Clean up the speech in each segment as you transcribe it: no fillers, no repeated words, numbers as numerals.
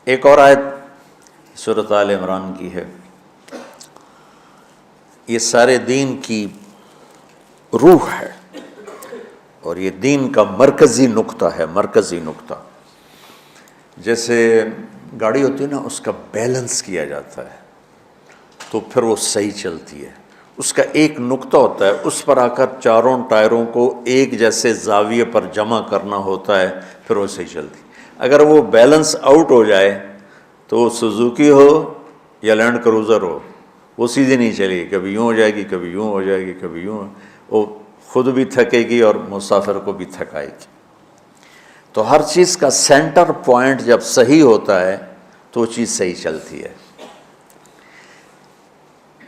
ایک اور آیت سورۃ آل عمران کی ہے، یہ سارے دین کی روح ہے اور یہ دین کا مرکزی نقطہ ہے، مرکزی نقطہ۔ جیسے گاڑی ہوتی ہے نا، اس کا بیلنس کیا جاتا ہے تو پھر وہ صحیح چلتی ہے۔ اس کا ایک نقطہ ہوتا ہے، اس پر آ کر چاروں ٹائروں کو ایک جیسے زاویے پر جمع کرنا ہوتا ہے، پھر وہ صحیح چلتی ہے۔ اگر وہ بیلنس آؤٹ ہو جائے تو وہ سوزوکی ہو یا لینڈ کروزر ہو، وہ سیدھی نہیں چلے گی، کبھی یوں ہو جائے گی، کبھی یوں ہو جائے گی، کبھی یوں، وہ خود بھی تھکے گی اور مسافر کو بھی تھکائے گی۔ تو ہر چیز کا سینٹر پوائنٹ جب صحیح ہوتا ہے تو وہ چیز صحیح چلتی ہے۔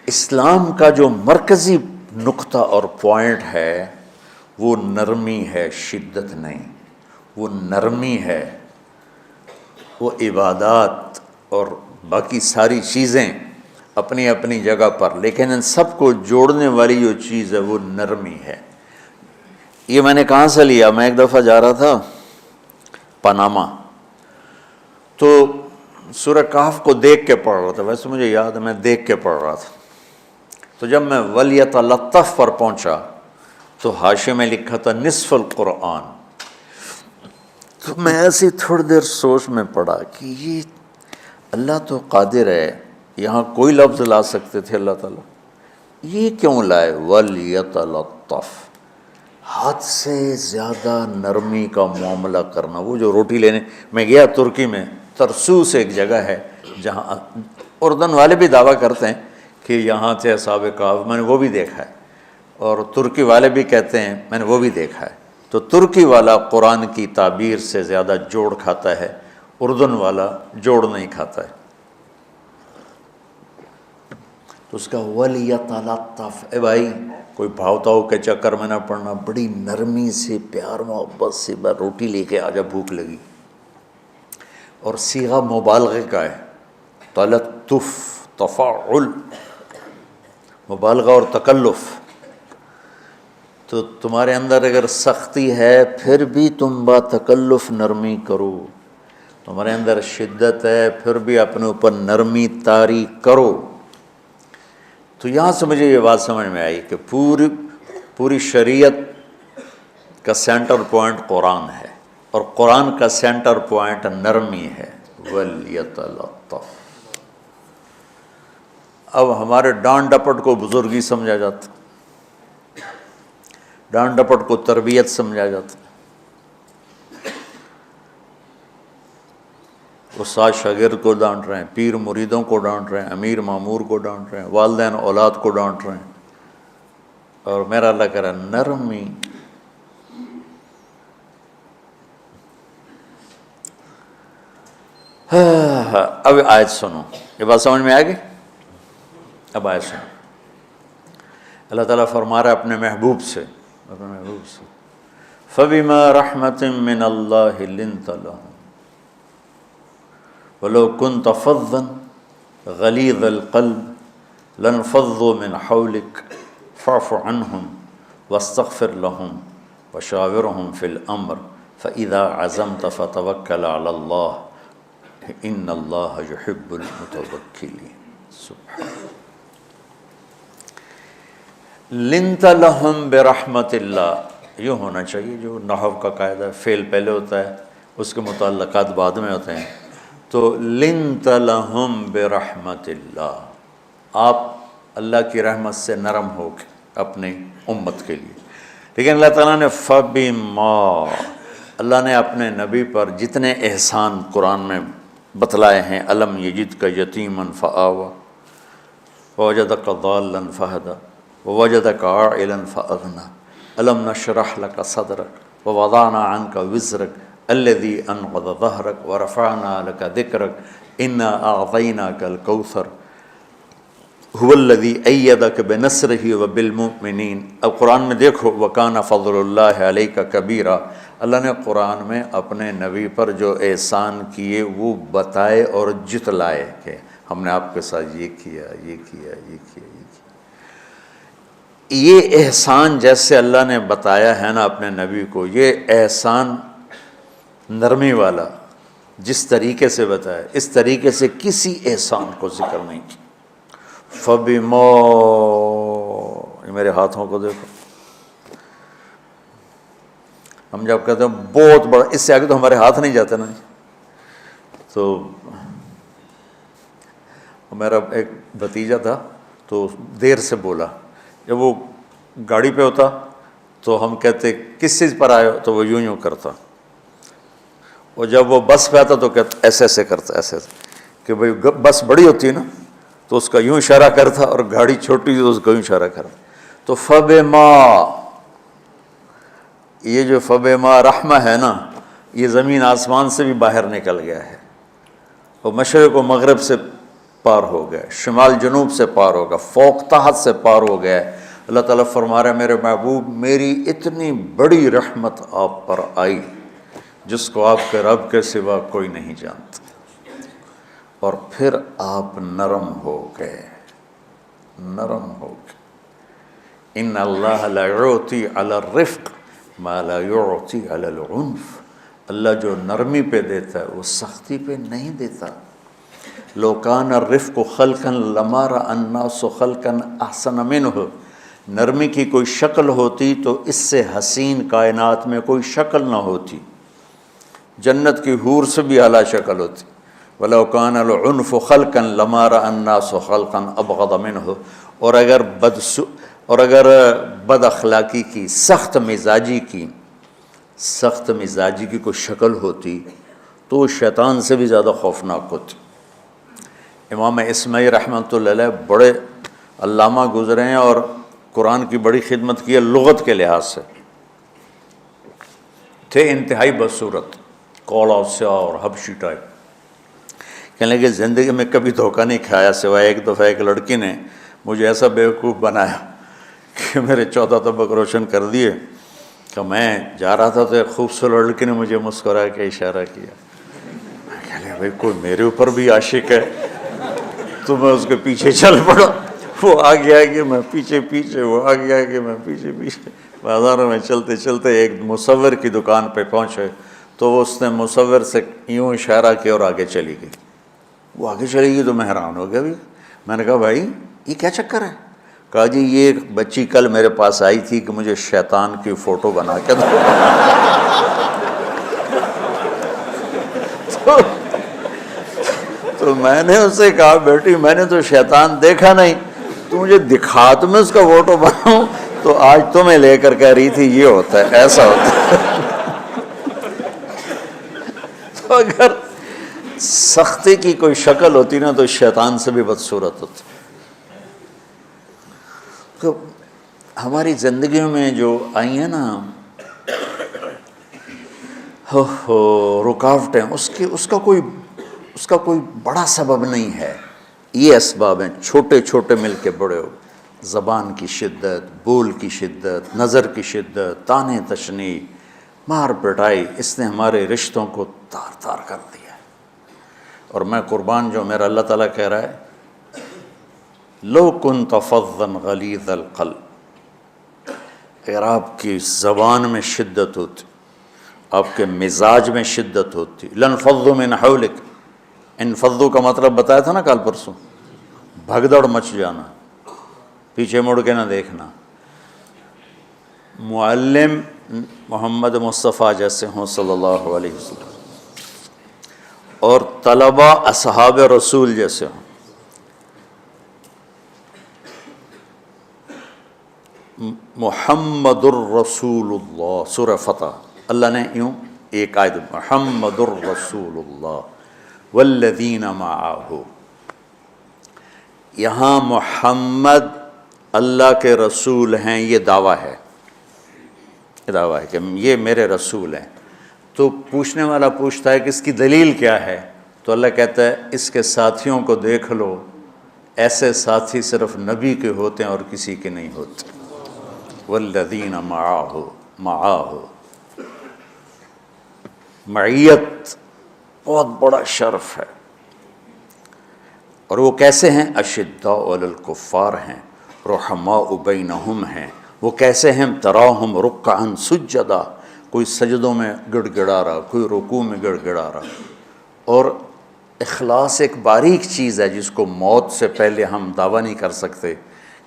اسلام کا جو مرکزی نقطہ اور پوائنٹ ہے وہ نرمی ہے، شدت نہیں، وہ نرمی ہے۔ وہ عبادات اور باقی ساری چیزیں اپنی اپنی جگہ پر، لیکن ان سب کو جوڑنے والی جو چیز ہے وہ نرمی ہے۔ یہ میں نے کہاں سے لیا؟ میں ایک دفعہ جا رہا تھا پاناما، تو سورہ کہف کو دیکھ کے پڑھ رہا تھا، ویسے مجھے یاد ہے میں دیکھ کے پڑھ رہا تھا۔ تو جب میں وَلْيَتَلَطَّفْ پر پہنچا تو حاشیے میں لکھا تھا نصف القرآن۔ تو میں ایسی تھوڑی دیر سوچ میں پڑا کہ یہ اللہ تو قادر ہے، یہاں کوئی لفظ لا سکتے تھے اللہ تعالیٰ، یہ کیوں لائے وَلْيَتَلَطَّفْ؟ حد سے زیادہ نرمی کا معاملہ کرنا۔ وہ جو روٹی لینے میں گیا ترکی میں، ترسوس ایک جگہ ہے جہاں اردن والے بھی دعویٰ کرتے ہیں کہ یہاں تھے اصحاب کہف، میں نے وہ بھی دیکھا ہے، اور ترکی والے بھی کہتے ہیں میں نے وہ بھی دیکھا ہے۔ تو ترکی والا قرآن کی تعبیر سے زیادہ جوڑ کھاتا ہے، اردن والا جوڑ نہیں کھاتا ہے۔ تو اس کا وَلْيَتَلَطَّفْ، اے بھائی کوئی بھاؤ تاؤ کے چکر میں نہ پڑنا، بڑی نرمی سے پیار محبت سے روٹی لے کے آجا، بھوک لگی۔ اور صیغہ مبالغے کا ہے، تلطف، تفاعل، مبالغہ اور تکلف۔ تو تمہارے اندر اگر سختی ہے پھر بھی تم با تکلف نرمی کرو، تمہارے اندر شدت ہے پھر بھی اپنے اوپر نرمی طاری کرو۔ تو یہاں سے مجھے یہ بات سمجھ میں آئی کہ پوری شریعت کا سینٹر پوائنٹ قرآن ہے، اور قرآن کا سینٹر پوائنٹ نرمی ہے، وَلْيَتَلَطَّفْ۔ اب ہمارے ڈانٹ ڈپٹ کو بزرگی سمجھا جاتا، ڈانٹ ڈپٹ کو تربیت سمجھا جاتا، استاد شاگرد کو ڈانٹ رہے ہیں، پیر مریدوں کو ڈانٹ رہے ہیں، امیر مامور کو ڈانٹ رہے ہیں، والدین اولاد کو ڈانٹ رہے ہیں، اور میرا اللہ کہہ رہا ہے نرمی۔ اب آیت سنو، یہ بات سمجھ میں آ گئی؟ اب آیت سنو، اللہ تعالیٰ فرما رہا ہے اپنے محبوب سے، فَبِمَا رَحْمَةٍ مِّنَ اللَّهِ لِنْتَ لَهُمْ وَلَوْ كُنْتَ فَظًّا غَلِيظَ الْقَلْبِ لَانفَضُّوا مِنْ حَوْلِكَ فَاعْفُ عَنْهُمْ وَاسْتَغْفِرْ لَهُمْ وَشَاوِرْهُمْ فِي الْأَمْرِ فَإِذَا عَزَمْتَ فَتَوَكَّلْ عَلَى اللَّهِ إِنَّ اللَّهَ يُحِبُّ الْمُتَوَكِّلِينَ۔ سبحان لِنْتَ لَهُمْ بِرَحْمَةِ اللَّهِ، یوں ہونا چاہیے، جو نحو کا قاعدہ ہے، فعل پہلے ہوتا ہے اس کے متعلقات بعد میں ہوتے ہیں۔ تو لِنْتَ لَهُمْ بِرَحْمَةِ اللَّهِ، آپ اللہ کی رحمت سے نرم ہو کے اپنی امت کے لیے۔ لیکن اللہ تعالیٰ نے فَبِمَا، اللہ نے اپنے نبی پر جتنے احسان قرآن میں بتلائے ہیں، أَلَمْ يَجِدْكَ يَتِيمًا فَآوَىٰ وَوَجَدَكَ ضَالًّا فَهَدَىٰ وَوَجَدَكَ عَائِلًا فَأَغْنَىٰ أَلَمْ نَشْرَحْ لَكَ صَدْرَكَ وَوَضَعْنَا عَنْكَ وِزْرَكَ الَّذِي أَنقَضَ ظَهْرَكَ وَرَفَعْنَا لَكَ ذِكْرَكَ إِنَّا أَعْطَيْنَاكَ الْكَوْثَرَ هُوَ الَّذِي أَيَّدَكَ بِنَصْرِهِ وَبِالْمُؤْمِنِينَ۔ اب قرآن میں دیکھو وَكَانَ فَضْلُ اللَّهِ عَلَيْكَ كَبِيرًا، اللہ نے قرآن میں اپنے نبی پر جو احسان کیے وہ بتائے اور جتلائے کہ ہم نے آپ کے ساتھ یہ کیا، یہ کیا، یہ کیا، یہ کیا۔ یہ احسان جیسے اللہ نے بتایا ہے نا اپنے نبی کو، یہ احسان نرمی والا، جس طریقے سے بتایا اس طریقے سے کسی احسان کو ذکر نہیں کیا۔ فَبِمَا، یہ میرے ہاتھوں کو دیکھو، ہم جب کہتے ہیں بہت بڑا، اس سے آگے تو ہمارے ہاتھ نہیں جاتے نا۔ تو میرا ایک بھتیجا تھا تو دیر سے بولا، جب وہ گاڑی پہ ہوتا تو ہم کہتے کس چیز پر آئے ہو، تو وہ یوں کرتا، اور جب وہ بس پہ آتا تو کہتا ایسے ایسے کرتا، ایسے ایسے، کہ بھئی بس بڑی ہوتی ہے نا تو اس کا یوں اشارہ کرتا، اور گاڑی چھوٹی تو اس کا یوں اشارہ کرتا۔ تو فَبِمَا، یہ جو فَبِمَا رحمہ ہے نا، یہ زمین آسمان سے بھی باہر نکل گیا ہے، اور مشرق و مغرب سے پار ہو گیا، شمال جنوب سے پار ہو گیا، فوق تحت سے پار ہو گیا ہے۔ اللہ تعالیٰ فرما رہا ہے میرے محبوب میری اتنی بڑی رحمت آپ پر آئی جس کو آپ کے رب کے سوا کوئی نہیں جانتا، اور پھر آپ نرم ہو گئے، نرم ہو گئے۔ ان اللہ لا یعطی علی الرفق ما لا یعطی علی العنف، اللہ جو نرمی پہ دیتا ہے وہ سختی پہ نہیں دیتا۔ لو کان الرفق خلقا لما رأى الناس خلقا احسن منہ، نرمی کی کوئی شکل ہوتی تو اس سے حسین کائنات میں کوئی شکل نہ ہوتی، جنت کی حور سے بھی اعلیٰ شکل ہوتی۔ وَلَوْ كَانَ الْعُنْفُ خَلْقًا لَمَا رَأَى النَّاسُ خَلْقًا أَبْغَضَ مِنْهُ، اور اگر بد اخلاقی کی، سخت مزاجی کی کوئی شکل ہوتی تو وہ شیطان سے بھی زیادہ خوفناک ہوتی۔ امام اسماعیل رحمۃ اللہ علیہ بڑے علامہ گزرے ہیں اور قرآن کی بڑی خدمت کی ہے لغت کے لحاظ سے، تھے انتہائی بدصورت، کوڑا سیاہ اور حبشی ٹائپ۔ کہنے لگے زندگی میں کبھی دھوکہ نہیں کھایا سوائے ایک دفعہ ایک لڑکی نے مجھے ایسا بیوقوف بنایا کہ میرے 14 طبق روشن کر دیے، کہ میں جا رہا تھا تو ایک خوبصورت لڑکی نے مجھے مسکرا کے اشارہ کیا، میں کہہ لیا بھائی کوئی میرے اوپر بھی عاشق ہے، تو میں اس کے پیچھے چل پڑا، وہ آگے آگے میں پیچھے پیچھے، وہ آگے آگے میں پیچھے پیچھے، بازاروں میں چلتے چلتے ایک مصور کی دکان پہ پہنچے تو اس نے مصور سے یوں اشارہ کیا اور آگے چلی گئی۔ وہ آگے چلی گئی تو میں حیران ہو گیا بھی، میں نے کہا بھائی یہ کیا چکر ہے؟ کہا جی یہ ایک بچی کل میرے پاس آئی تھی کہ مجھے شیطان کی فوٹو بنا کے دو۔ تو میں نے اس سے کہا بیٹی میں نے تو شیطان دیکھا نہیں، تو مجھے دکھا تو میں اس کا فوٹو بناؤں، تو آج تمہیں لے کر کہہ رہی تھی یہ ہوتا ہے ایسا ہوتا ہے۔ تو اگر سختی کی کوئی شکل ہوتی نا تو شیطان سے بھی بدصورت ہوتی۔ تو ہماری زندگیوں میں جو آئی ہیں نا رکاوٹیں، اس کا کوئی بڑا سبب نہیں ہے، یہ اسباب ہیں چھوٹے چھوٹے مل کے بڑے ہو، زبان کی شدت، بول کی شدت، نظر کی شدت، طعنے تشنیع، مار پٹائی، اس نے ہمارے رشتوں کو تار تار کر دیا ہے۔ اور میں قربان جو میرا اللہ تعالیٰ کہہ رہا ہے لو کنت فظا غلیظ القلب، اگر آپ کی زبان میں شدت ہوتی، آپ کے مزاج میں شدت ہوتی، لانفضوا من حولک، انفضوا کا مطلب بتایا تھا نا کل پرسوں، بھگدڑ مچ جانا، پیچھے مڑ کے نہ دیکھنا۔ معلم محمد مصطفیٰ جیسے ہوں صلی اللہ علیہ وسلم، اور طلبہ اصحاب رسول جیسے ہوں، محمد الرسول اللہ، سورہ فتح اللہ نے یوں ایک آیت محمد الرسول اللہ والذین معہ، یہاں محمد اللہ کے رسول ہیں، یہ دعویٰ ہے، کہ یہ میرے رسول ہیں۔ تو پوچھنے والا پوچھتا ہے کہ اس کی دلیل کیا ہے، تو اللہ کہتا ہے اس کے ساتھیوں کو دیکھ لو، ایسے ساتھی صرف نبی کے ہوتے ہیں اور کسی کے نہیں ہوتے۔ والذین معاہ، معیت بہت بڑا شرف ہے۔ اور وہ کیسے ہیں؟ اشداء علی الکفار ہیں، رحماء بینہم ہیں۔ وہ کیسے ہیں؟ تراہم رکعا سجدا، کوئی سجدوں میں گڑ گڑا رہا، کوئی رکوع میں گڑ گڑا رہا، اور اخلاص ایک باریک چیز ہے جس کو موت سے پہلے ہم دعویٰ نہیں کر سکتے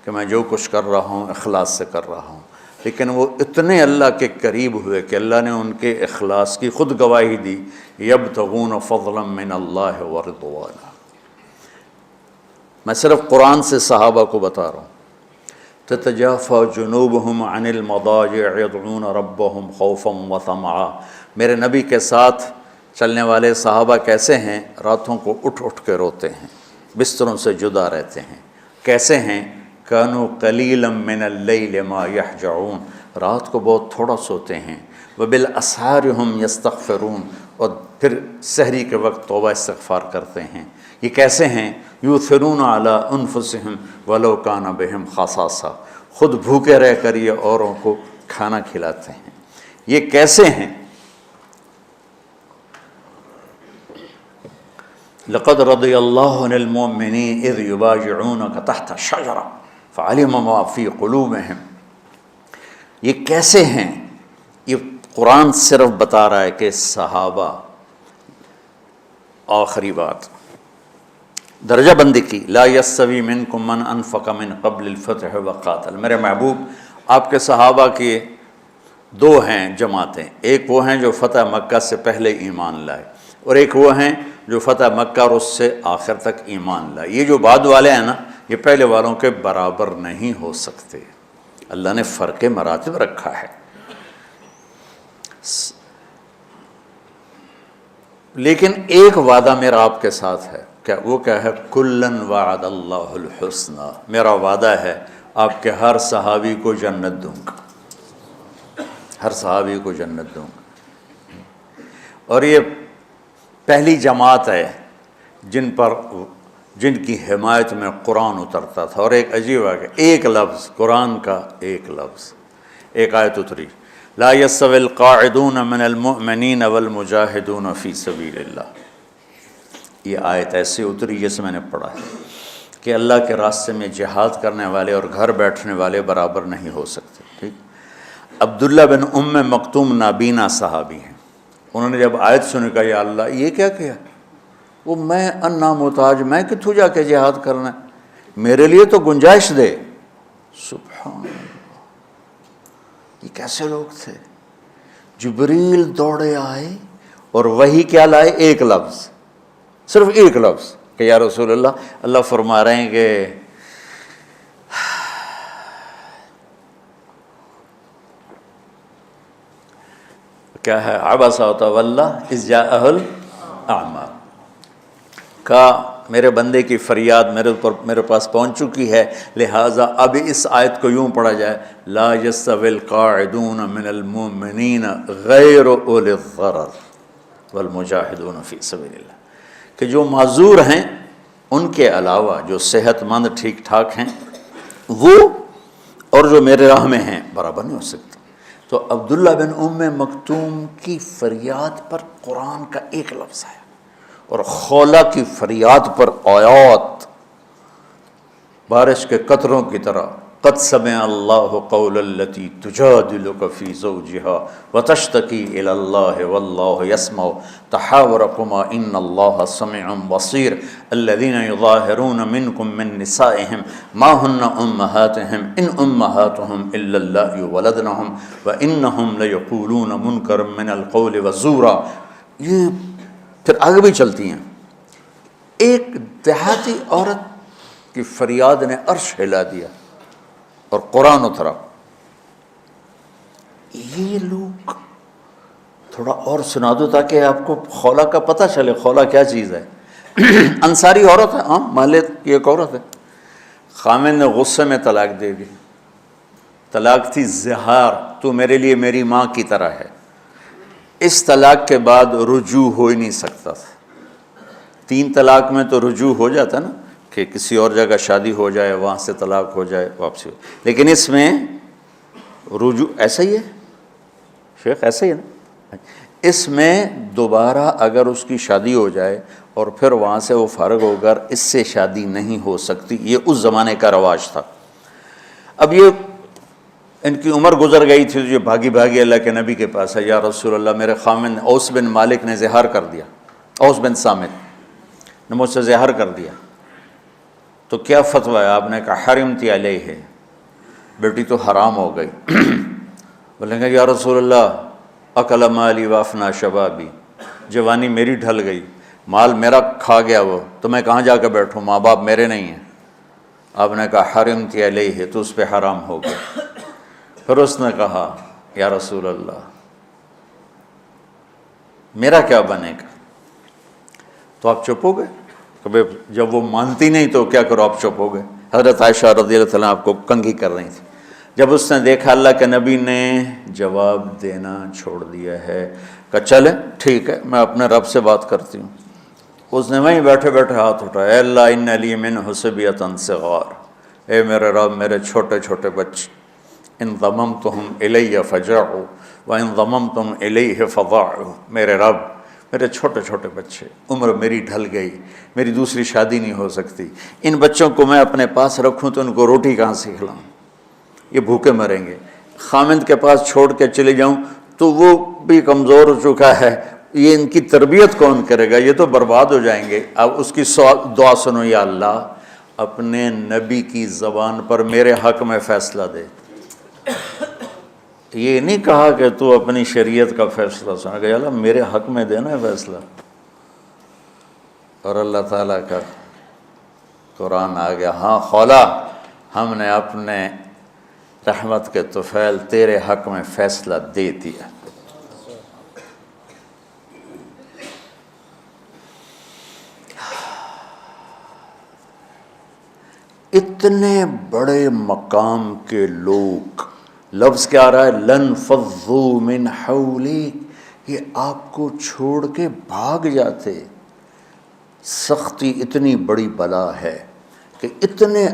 کہ میں جو کچھ کر رہا ہوں اخلاص سے کر رہا ہوں، لیکن وہ اتنے اللہ کے قریب ہوئے کہ اللہ نے ان کے اخلاص کی خود گواہی دی، یبتغون فضلا من اللہ ورضوانا۔ میں صرف قرآن سے صحابہ کو بتا رہا ہوں، تتجافى جنوبهم عن المضاجع يدعون ربهم خوفا وطمعا۔ میرے نبی کے ساتھ چلنے والے صحابہ کیسے ہیں؟ راتوں کو اٹھ اٹھ کے روتے ہیں، بستروں سے جدا رہتے ہیں۔ کیسے ہیں؟ كانوا قليلا من الليل ما يهجعون، رات کو بہت تھوڑا سوتے ہیں۔ وبالاسحار هم يستغفرون، اور پھر سحری کے وقت توبہ استغفار کرتے ہیں۔ یہ کیسے ہیں؟ یؤثرون علی انفسہم ولو کان بہم خصاصہ، خود بھوکے رہ کر یہ اوروں کو کھانا کھلاتے ہیں۔ یہ کیسے ہیں؟ لقد رضی اللہ عن المؤمنین اذ یبایعونک تحت الشجرہ فعلم ما فی قلوبہم۔ یہ کیسے ہیں؟ یہ قرآن صرف بتا رہا ہے کہ صحابہ، آخری بات درجہ بندی کی، لا یستوی منکم من انفق من قبل الفتح وقاتل۔ میرے محبوب، آپ کے صحابہ کے دو ہیں جماعتیں، ایک وہ ہیں جو فتح مکہ سے پہلے ایمان لائے، اور ایک وہ ہیں جو فتح مکہ اور اس سے آخر تک ایمان لائے۔ یہ جو بعد والے ہیں نا، یہ پہلے والوں کے برابر نہیں ہو سکتے، اللہ نے فرق مراتب رکھا ہے۔ لیکن ایک وعدہ میرا آپ کے ساتھ ہے، وہ کیا ہے؟ کلن وعد اللہ الحسنہ، میرا وعدہ ہے آپ کے ہر صحابی کو جنت دوں گا، ہر صحابی کو جنت دوں گا۔ اور یہ پہلی جماعت ہے جن کی حمایت میں قرآن اترتا تھا۔ اور ایک عجیب ہے کہ ایک لفظ قرآن کا، ایک لفظ، ایک آیت اتری، لا یستوی القاعدون من المؤمنین والمجاہدون فی سبیل اللہ۔ یہ آیت ایسے اتری جیسے میں نے پڑھا ہے کہ اللہ کے راستے میں جہاد کرنے والے اور گھر بیٹھنے والے برابر نہیں ہو سکتے۔ ٹھیک، عبداللہ بن ام مکتوم نابینا صحابی ہیں، انہوں نے جب آیت سنی کہا یا اللہ یہ کیا کیا؟ وہ میں انا محتاج، میں کتھوں جا کے جہاد کرنا ہے، میرے لیے تو گنجائش دے۔ سبحان اللہ، یہ کیسے لوگ تھے؟ جبریل دوڑے آئے اور وہی کیا لائے؟ ایک لفظ، صرف ایک لفظ کہ یا رسول اللہ، اللہ فرما رہے ہیں کہ کیا ہے؟ عبس وتولی اذ جاءہ الاعمی، کہا میرے بندے کی فریاد میرے پاس پہنچ چکی ہے، لہٰذا اب اس آیت کو یوں پڑھا جائے، لا یستوی القاعدون من المؤمنین غیر اولی الضرر والمجاہدون فی سبیل اللہ، کہ جو معذور ہیں ان کے علاوہ جو صحت مند ٹھیک ٹھاک ہیں وہ اور جو میرے راہ میں ہیں برابر نہیں ہو سکتے۔ تو عبداللہ بن ام مکتوم کی فریاد پر قرآن کا ایک لفظ ہے، اور خولہ کی فریاد پر آیات بارش کے قطروں کی طرح، قد سمع اللہ قول التی تجادلک فی زوجها وتشتکی الی اللہ واللہ یسمع تحاورکما ان اللہ سمیع بصیر الذین یظاہرون منکم من نسائہم ما ہن امہاتہم ان امہاتہم الا اللائي ولدنہم وانہم لیقولون منکرا من القول وزورا۔ یہ پھر آگے بھی چلتی ہیں۔ ایک دیہاتی عورت کی فریاد نے عرش ہلا دیا اور قرآن اترا۔ یہ لوگ تھوڑا اور سنا دو تاکہ آپ کو خولہ کا پتہ چلے، خولہ کیا چیز ہے۔ انصاری عورت ہے، ہاں محلے کی ایک عورت ہے، خامن نے غصے میں طلاق دے دی، طلاق تھی زہار، تو میرے لیے میری ماں کی طرح ہے۔ اس طلاق کے بعد رجوع ہو ہی نہیں سکتا تھا۔ 3 طلاق میں تو رجوع ہو جاتا نا، کہ کسی اور جگہ شادی ہو جائے، وہاں سے طلاق ہو جائے، واپسی ہو، لیکن اس میں رجوع ایسا ہی ہے شیخ، ایسا ہی ہے نا، اس میں دوبارہ اگر اس کی شادی ہو جائے اور پھر وہاں سے وہ فارغ ہو کر اس سے شادی نہیں ہو سکتی، یہ اس زمانے کا رواج تھا۔ اب یہ ان کی عمر گزر گئی تھی، جو بھاگی بھاگی اللہ کے نبی کے پاس ہے، یا رسول اللہ میرے خامن اوس بن مالک نے زہار کر دیا، اوس بن صامت نے مجھ سے زہر کر دیا، تو کیا فتویٰ ہے؟ آپ نے کہا حرمتی علیہ ہے، بیٹی تو حرام ہو گئی۔ بولیں گے یا رسول اللہ اکل مالی وافنا شبابی، جوانی میری ڈھل گئی، مال میرا کھا گیا وہ، تو میں کہاں جا کے بیٹھوں، ماں باپ میرے نہیں ہیں۔ آپ نے کہا حرمتی علیہ ہے، تو اس پہ حرام ہو گیا۔ پھر اس نے کہا یا رسول اللہ میرا کیا بنے گا؟ تو آپ چپ ہو گئے کہ جب وہ مانتی نہیں تو کیا کرو، آپ چپ ہو گئے۔ حضرت عائشہ رضی اللہ تعالیٰ آپ کو کنگھی کر رہی تھی۔ جب اس نے دیکھا اللہ کے نبی نے جواب دینا چھوڑ دیا ہے، کہ چلے ٹھیک ہے میں اپنے رب سے بات کرتی ہوں، اس نے وہیں بیٹھے بیٹھے ہاتھ اٹھایا، اے اللہ ان لی منہ صبیۃ صغار، اے میرے رب میرے چھوٹے چھوٹے بچے، ان ضممتہم الی فجعوا وان ضممتم الیہ فضاعوا، میرے رب میرے چھوٹے چھوٹے بچے، عمر میری ڈھل گئی، میری دوسری شادی نہیں ہو سکتی، ان بچوں کو میں اپنے پاس رکھوں تو ان کو روٹی کہاں سے کھلاؤں، یہ بھوکے مریں گے، خامند کے پاس چھوڑ کے چلے جاؤں تو وہ بھی کمزور ہو چکا ہے، یہ ان کی تربیت کون کرے گا، یہ تو برباد ہو جائیں گے۔ اب اس کی دعا سنو، یا اللہ اپنے نبی کی زبان پر میرے حق میں فیصلہ دے۔ یہ نہیں کہا کہ تو اپنی شریعت کا فیصلہ سنا، کہ اللہ میرے حق میں دینا ہے فیصلہ۔ اور اللہ تعالیٰ کا قرآن آ گیا، ہاں خولا ہم نے اپنے رحمت کے طفیل تیرے حق میں فیصلہ دے دیا۔ اتنے بڑے مقام کے لوگ، لفظ کیا آ رہا ہے، لن فضوا من حولک، یہ آپ کو چھوڑ کے بھاگ جاتے۔ سختی اتنی بڑی بلا ہے کہ اتنے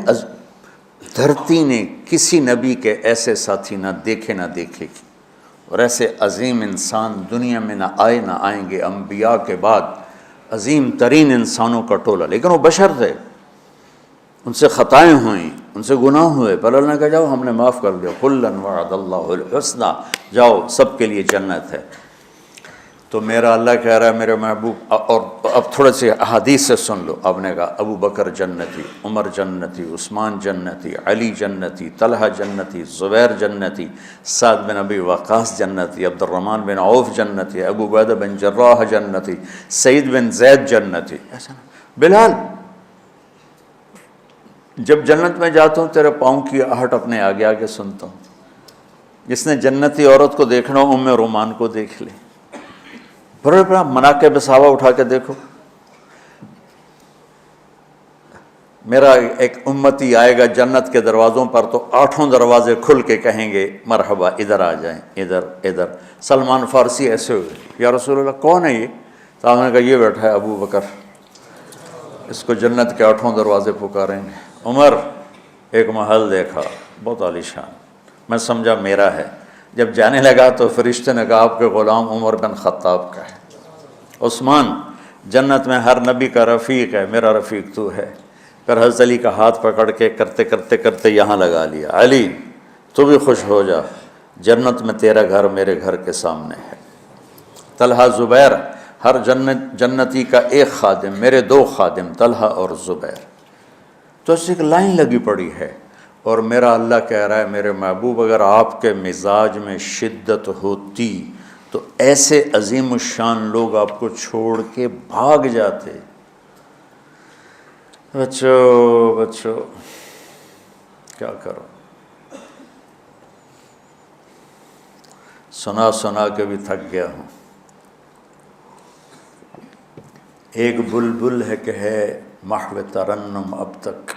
دھرتی نے کسی نبی کے ایسے ساتھی نہ دیکھے گی، اور ایسے عظیم انسان دنیا میں نہ آئیں گے، انبیاء کے بعد عظیم ترین انسانوں کا ٹولہ، لیکن وہ بشر تھے، ان سے خطائیں ہوئیں، ان سے گناہ ہوئے، پر اللہ نے کہا جاؤ ہم نے معاف کر دیا، کلا وعد اللہ الحسنی، جاؤ سب کے لیے جنت ہے۔ تو میرا اللہ کہہ رہا ہے میرے محبوب، اور اب تھوڑے سے احادیث سے سن لو۔ آپ نے کہا ابو بکر جنتی، عمر جنتی، عثمان جنتی، علی جنتی، طلحہ جنتی، زبیر جنتی، سعد بن ابی وقاص جنتی، عبد الرحمن بن عوف جنتی، ابو عبیدہ بن جراح جنتی، سعید بن زید جنتی، ایسا نا بلال جب جنت میں جاتا ہوں تیرے پاؤں کی آہٹ اپنے آگے آگے سنتا ہوں۔ جس نے جنتی عورت کو دیکھنا ہو ام رومان کو دیکھ لے، بڑے بڑا مناقب صحابہ اٹھا کے دیکھو۔ میرا ایک امتی آئے گا جنت کے دروازوں پر تو 8 دروازے کھل کے کہیں گے مرحبا ادھر آ جائیں، ادھر۔ سلمان فارسی ایسے ہوئے، یا رسول اللہ کون ہے یہ؟ تو آپ نے کہا یہ بیٹھا ہے ابو بکر، اس کو جنت کے 8 دروازے پکاریں گے۔ عمر ایک محل دیکھا بہت عالیشان، میں سمجھا میرا ہے، جب جانے لگا تو فرشتے نے کہا آپ کے غلام عمر بن خطاب کا ہے۔ عثمان جنت میں ہر نبی کا رفیق ہے، میرا رفیق تو ہے۔ پھر حضرت علی کا ہاتھ پکڑ کے کرتے یہاں لگا لیا، علی تو بھی خوش ہو جا، جنت میں تیرا گھر میرے گھر کے سامنے ہے۔ طلحہ زبیر، ہر جنتی کا ایک خادم، میرے 2 خادم طلحہ اور زبیر۔ تو اس ایک لائن لگی پڑی ہے، اور میرا اللہ کہہ رہا ہے میرے محبوب اگر آپ کے مزاج میں شدت ہوتی تو ایسے عظیم الشان لوگ آپ کو چھوڑ کے بھاگ جاتے۔ بچو کیا کرو، سنا کے بھی تھک گیا ہوں۔ ایک بلبل ہے کہ ہے محو ترنم اب تک،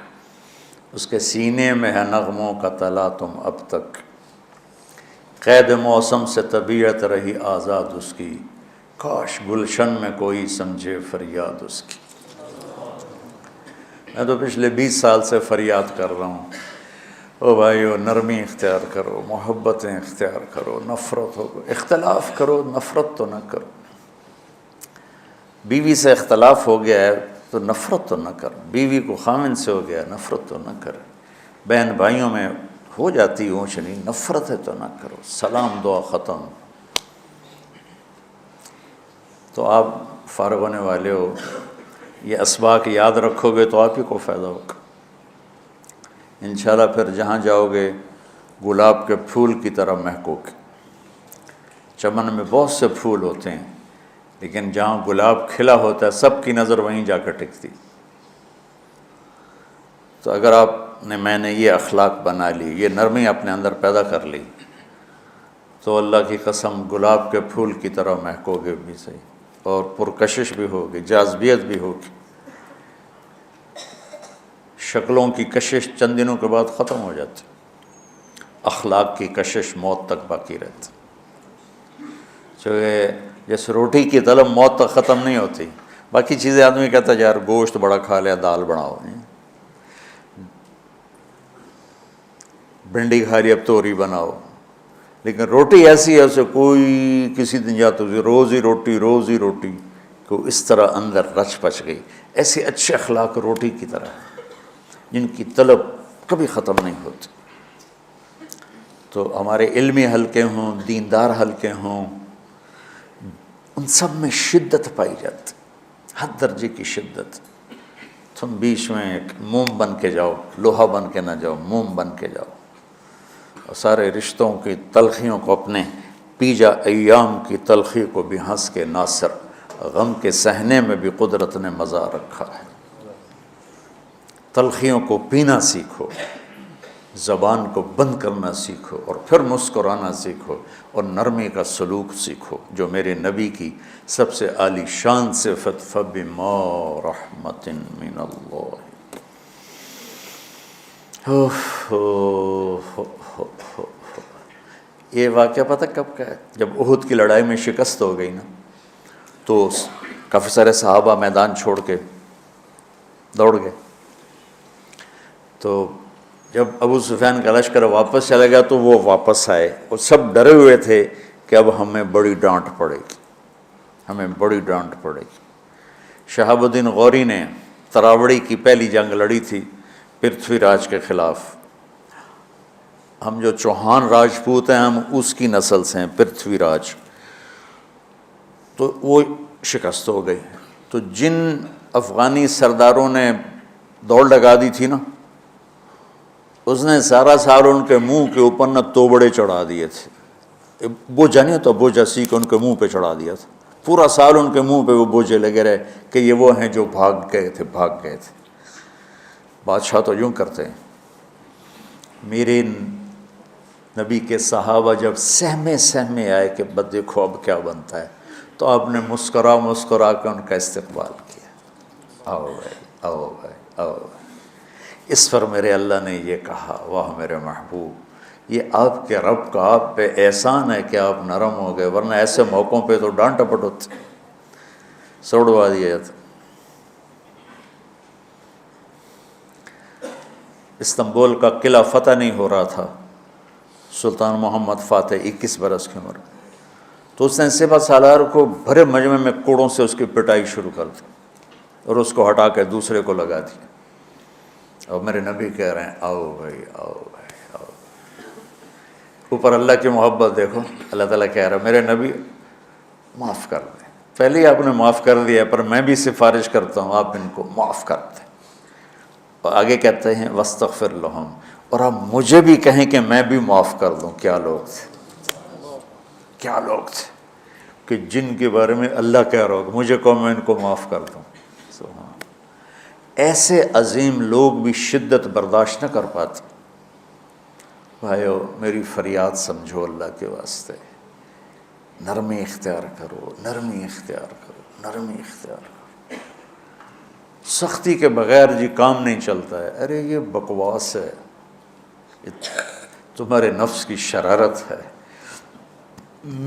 اس کے سینے میں ہے نغموں کا تلا تم اب تک، قید موسم سے طبیعت رہی آزاد اس کی، کاش گلشن میں کوئی سمجھے فریاد اس کی۔ میں تو پچھلے 20 سال سے فریاد کر رہا ہوں، او بھائیو نرمی اختیار کرو، محبتیں اختیار کرو، نفرت ہو، اختلاف کرو، نفرت تو نہ کرو۔ بیوی سے اختلاف ہو گیا ہے تو نفرت تو نہ کر، بیوی کو خامن سے ہو گیا نفرت تو نہ کر، بہن بھائیوں میں ہو جاتی اونچ نہیں، نفرت ہے تو نہ کرو، سلام دعا ختم۔ تو آپ فارغ ہونے والے ہو، یہ اسباق یاد رکھو گے تو آپ ہی کو فائدہ ہوگا انشاءاللہ۔ پھر جہاں جاؤ گے گلاب کے پھول کی طرح مہکو گے۔ چمن میں بہت سے پھول ہوتے ہیں، لیکن جہاں گلاب کھلا ہوتا ہے سب کی نظر وہیں جا کر ٹکتی۔ تو اگر میں نے یہ اخلاق بنا لی، یہ نرمی اپنے اندر پیدا کر لی، تو اللہ کی قسم گلاب کے پھول کی طرح مہکو گے بھی صحیح، اور پرکشش بھی ہوگی، جاذبیت بھی ہوگی۔ شکلوں کی کشش چند دنوں کے بعد ختم ہو جاتی، اخلاق کی کشش موت تک باقی رہتی۔ جیسے روٹی کی طلب موت تک ختم نہیں ہوتی، باقی چیزیں آدمی کہتا ہے یار گوشت بڑا کھا لیا، دال بناؤ، بھنڈی کھا لی اب توری بناؤ، لیکن روٹی ایسی ہے اسے کوئی کسی دن جاتا روز ہی روٹی کو اس طرح اندر رچ پچ گئی۔ ایسے اچھے اخلاق روٹی کی طرح ہیں جن کی طلب کبھی ختم نہیں ہوتی۔ تو ہمارے علمی حلقے ہوں، دیندار حلقے ہوں، ان سب میں شدت پائی جاتی، ہر درجے کی شدت۔ تم بیچ میں ایک موم بن کے جاؤ، لوہا بن کے نہ جاؤ، موم بن کے جاؤ، اور سارے رشتوں کی تلخیوں کو اپنے پی جا، ایام کی تلخی کو بھی ہنس کے ناصر، غم کے سہنے میں بھی قدرت نے مزہ رکھا ہے۔ تلخیوں کو پینا سیکھو، زبان کو بند کرنا سیکھو، اور پھر مسکرانا سیکھو، اور نرمی کا سلوک سیکھو جو میرے نبی کی سب سے عالی شان صفت فَبِمَا رَحْمَةٍ مِّنَ اللَّهِ۔ یہ واقعہ پتہ کب کا ہے؟ جب احد کی لڑائی میں شکست ہو گئی نا، تو کافی سارے صحابہ میدان چھوڑ کے دوڑ گئے۔ تو جب ابو سفیان کا لشکر واپس چلا گیا تو وہ واپس آئے، اور سب ڈرے ہوئے تھے کہ اب ہمیں بڑی ڈانٹ پڑے گی، ہمیں بڑی ڈانٹ پڑے گی۔ شہاب الدین غوری نے تراوڑی کی پہلی جنگ لڑی تھی پرتھوی راج کے خلاف۔ ہم جو چوہان راجپوت ہیں ہم اس کی نسل سے ہیں، پرتھوی راج، تو وہ شکست ہو گئی۔ تو جن افغانی سرداروں نے دوڑ لگا دی تھی نا، اس نے سارا سال ان کے منہ کے اوپر نہ توبڑے چڑھا دیے تھے، بوجھا نہیں ہوتا، بوجھا سیکھ ان کے منہ پہ چڑھا دیا تھا، پورا سال ان کے منہ پہ وہ بوجھے لگے رہے کہ یہ وہ ہیں جو بھاگ گئے تھے۔ بادشاہ تو یوں کرتے ہیں۔ میرے نبی کے صحابہ جب سہمے آئے کہ بس دیکھو اب کیا بنتا ہے، تو آپ نے مسکرا کے ان کا استقبال کیا، آؤ بھائی آؤ بھائی آؤ بھائی۔ اس پر میرے اللہ نے یہ کہا، واہ میرے محبوب، یہ آپ کے رب کا آپ پہ احسان ہے کہ آپ نرم ہو گئے، ورنہ ایسے موقعوں پہ تو ڈانٹ ٹپٹ ہوتی، سوڑوا دیا جاتا۔ استنبول کا قلعہ فتح نہیں ہو رہا تھا، سلطان محمد فاتح 21 برس کی عمر، تو اس نے سپہ سالار کو بھرے مجمع میں کوڑوں سے اس کی پٹائی شروع کر دی، اور اس کو ہٹا کے دوسرے کو لگا دیا۔ اور میرے نبی کہہ رہے ہیں آؤ بھائی آؤ بھائی آؤ۔ اوپر اللہ کی محبت دیکھو، اللہ تعالیٰ کہہ رہا ہے میرے نبی معاف کر دیں، پہلے ہی آپ نے معاف کر دیا، پر میں بھی سفارش کرتا ہوں آپ ان کو معاف کر دیں۔ اور آگے کہتے ہیں وَاسْتَغْفِرْ لَهُمْ، اور آپ مجھے بھی کہیں کہ میں بھی معاف کر دوں۔ کیا لوگ تھے کہ جن کے بارے میں اللہ کہہ رہا ہوگا مجھے کہو میں ان کو معاف کر دوں۔ ایسے عظیم لوگ بھی شدت برداشت نہ کر پاتے۔ بھائیو میری فریاد سمجھو اللہ کے واسطے، نرمی اختیار کرو، نرمی اختیار کرو، نرمی اختیار کرو۔ سختی کے بغیر جی کام نہیں چلتا ہے، ارے یہ بکواس ہے، تمہارے نفس کی شرارت ہے۔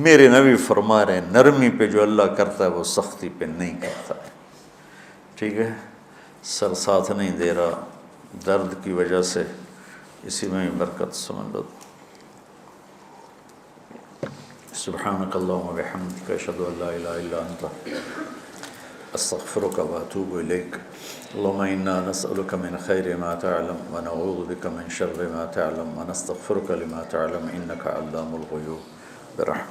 میرے نبی فرما رہے ہیں نرمی پہ جو اللہ کرتا ہے وہ سختی پہ نہیں کرتا ہے۔ ٹھیک ہے، سر ساتھ نہیں دے رہا درد کی وجہ سے، اسی میں برکت سمجھ لو۔ سبحانک اللہم و بحمدک، اشہد ان لا الہ الا انت، استغفرک و اتوب الیک۔ اللہم انا نسألک من خیر ما تعلم ونعوذ بک من شر ما تعلم ونستغفرک لما تعلم انک علام الغیوب برحمتک۔